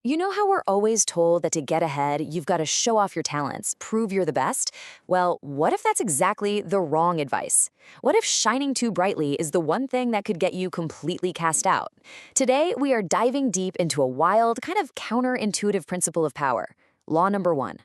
You know how we're always told that to get ahead, you've got to show off your talents, prove you're the best? Well, what if that's exactly the wrong advice? What if shining too brightly is the one thing that could get you completely cast out? Today, we are diving deep into a wild, kind of counterintuitive principle of power. Law number one,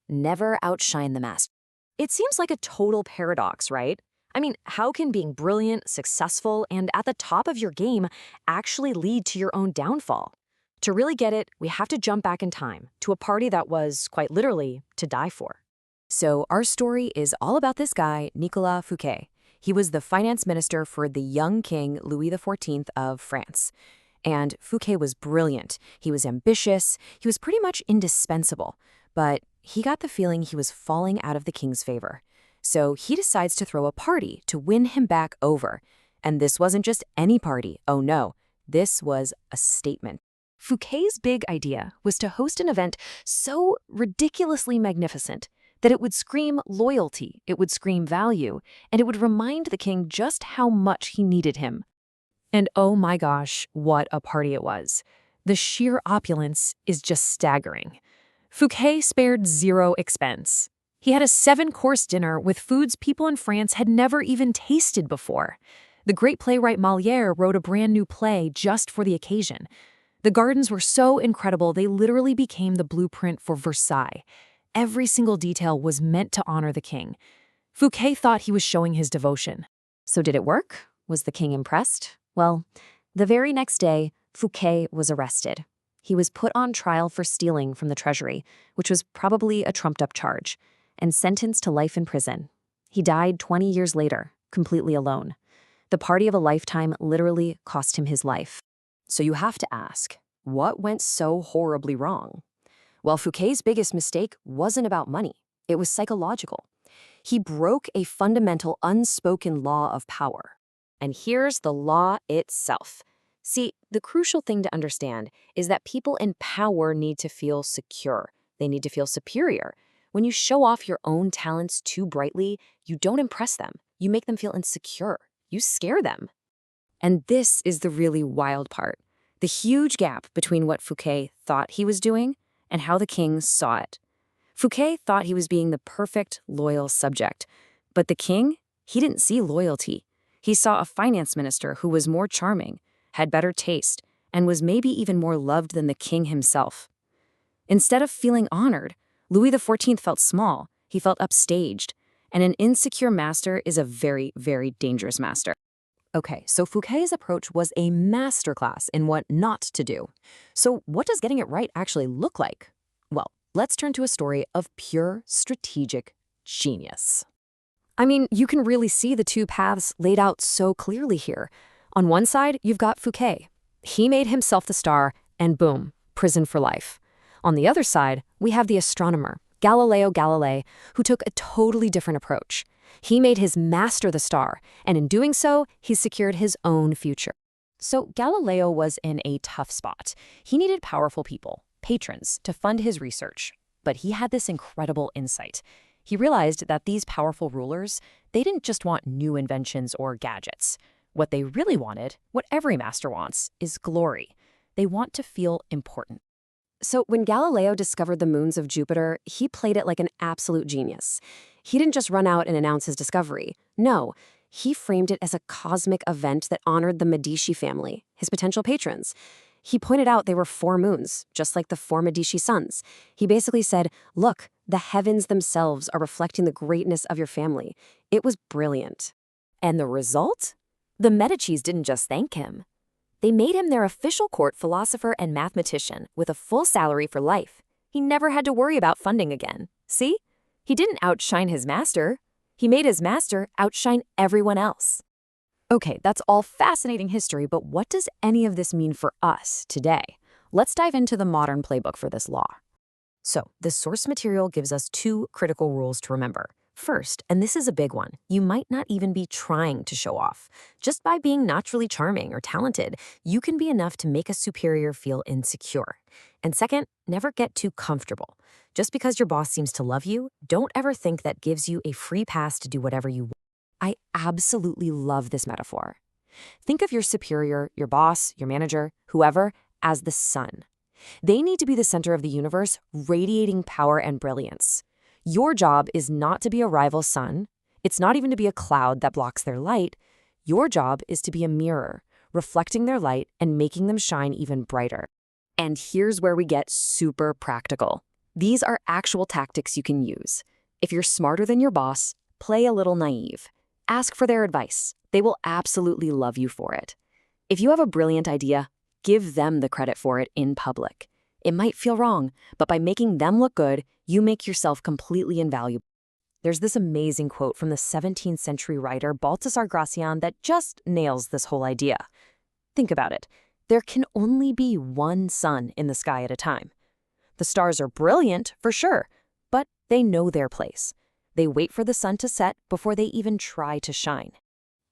never outshine the master. It seems like a total paradox, right? I mean, how can being brilliant, successful, and at the top of your game actually lead to your own downfall? To really get it, we have to jump back in time to a party that was, quite literally, to die for. So our story is all about this guy, Nicolas Fouquet. He was the finance minister for the young king Louis XIV of France. And Fouquet was brilliant. He was ambitious. He was pretty much indispensable. But he got the feeling he was falling out of the king's favor. So he decides to throw a party to win him back over. And this wasn't just any party. Oh no, this was a statement. Fouquet's big idea was to host an event so ridiculously magnificent that it would scream loyalty, it would scream value, and it would remind the king just how much he needed him. And oh my gosh, what a party it was. The sheer opulence is just staggering. Fouquet spared zero expense. He had a 7-course dinner with foods people in France had never even tasted before. The great playwright Molière wrote a brand new play just for the occasion. The gardens were so incredible they literally became the blueprint for Versailles. Every single detail was meant to honor the king. Fouquet thought he was showing his devotion. So did it work? Was the king impressed? Well, the very next day, Fouquet was arrested. He was put on trial for stealing from the treasury, which was probably a trumped-up charge, and sentenced to life in prison. He died 20 years later, completely alone. The party of a lifetime literally cost him his life. So you have to ask, what went so horribly wrong? Well, Fouquet's biggest mistake wasn't about money. It was psychological. He broke a fundamental unspoken law of power. And here's the law itself. See, the crucial thing to understand is that people in power need to feel secure. They need to feel superior. When you show off your own talents too brightly, you don't impress them. You make them feel insecure. You scare them. And this is the really wild part. The huge gap between what Fouquet thought he was doing and how the king saw it. Fouquet thought he was being the perfect, loyal subject. But the king, he didn't see loyalty. He saw a finance minister who was more charming, had better taste, and was maybe even more loved than the king himself. Instead of feeling honored, Louis XIV felt small. He felt upstaged. And an insecure master is a very, very dangerous master. Okay, so Fouquet's approach was a masterclass in what not to do. So what does getting it right actually look like? Well, let's turn to a story of pure strategic genius. I mean, you can really see the two paths laid out so clearly here. On one side, you've got Fouquet. He made himself the star, and boom, prison for life. On the other side, we have the astronomer, Galileo Galilei, who took a totally different approach. He made his master the star, and in doing so, he secured his own future. So Galileo was in a tough spot. He needed powerful people, patrons, to fund his research. But he had this incredible insight. He realized that these powerful rulers, they didn't just want new inventions or gadgets. What they really wanted, what every master wants, is glory. They want to feel important. So when Galileo discovered the moons of Jupiter, he played it like an absolute genius. He didn't just run out and announce his discovery. No, he framed it as a cosmic event that honored the Medici family, his potential patrons. He pointed out they were 4 moons, just like the 4 Medici sons. He basically said, look, the heavens themselves are reflecting the greatness of your family. It was brilliant. And the result? The Medicis didn't just thank him. They made him their official court philosopher and mathematician with a full salary for life. He never had to worry about funding again. See? He didn't outshine his master. He made his master outshine everyone else. Okay, that's all fascinating history, but what does any of this mean for us today? Let's dive into the modern playbook for this law. So, the source material gives us 2 critical rules to remember. First, and this is a big one, you might not even be trying to show off. Just by being naturally charming or talented, you can be enough to make a superior feel insecure. And second, never get too comfortable. Just because your boss seems to love you, don't ever think that gives you a free pass to do whatever you want. I absolutely love this metaphor. Think of your superior, your boss, your manager, whoever, as the sun. They need to be the center of the universe, radiating power and brilliance. Your job is not to be a rival sun. It's not even to be a cloud that blocks their light. Your job is to be a mirror, reflecting their light and making them shine even brighter. And here's where we get super practical. These are actual tactics you can use. If you're smarter than your boss, play a little naive. Ask for their advice. They will absolutely love you for it. If you have a brilliant idea, give them the credit for it in public. It might feel wrong, but by making them look good, you make yourself completely invaluable. There's this amazing quote from the 17th century writer Baltasar Gracian that just nails this whole idea. Think about it. There can only be one sun in the sky at a time. The stars are brilliant, for sure, but they know their place. They wait for the sun to set before they even try to shine.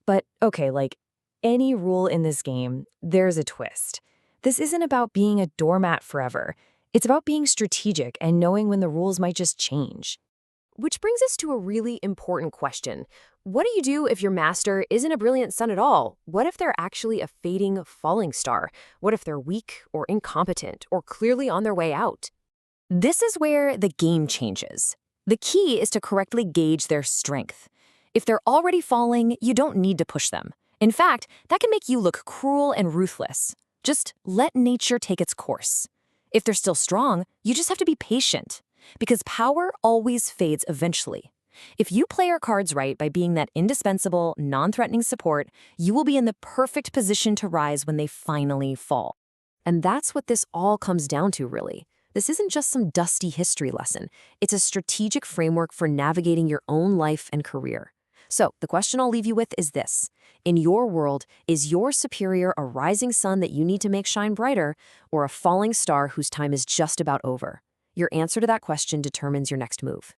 But okay, like any rule in this game, there's a twist. This isn't about being a doormat forever. It's about being strategic and knowing when the rules might just change. Which brings us to a really important question. What do you do if your master isn't a brilliant sun at all? What if they're actually a fading, falling star? What if they're weak or incompetent or clearly on their way out? This is where the game changes. The key is to correctly gauge their strength. If they're already falling, you don't need to push them. In fact, that can make you look cruel and ruthless. Just let nature take its course. If they're still strong, you just have to be patient. Because power always fades eventually. If you play your cards right by being that indispensable, non-threatening support, you will be in the perfect position to rise when they finally fall. And that's what this all comes down to, really. This isn't just some dusty history lesson. It's a strategic framework for navigating your own life and career. So, the question I'll leave you with is this. In your world, is your superior a rising sun that you need to make shine brighter, or a falling star whose time is just about over? Your answer to that question determines your next move.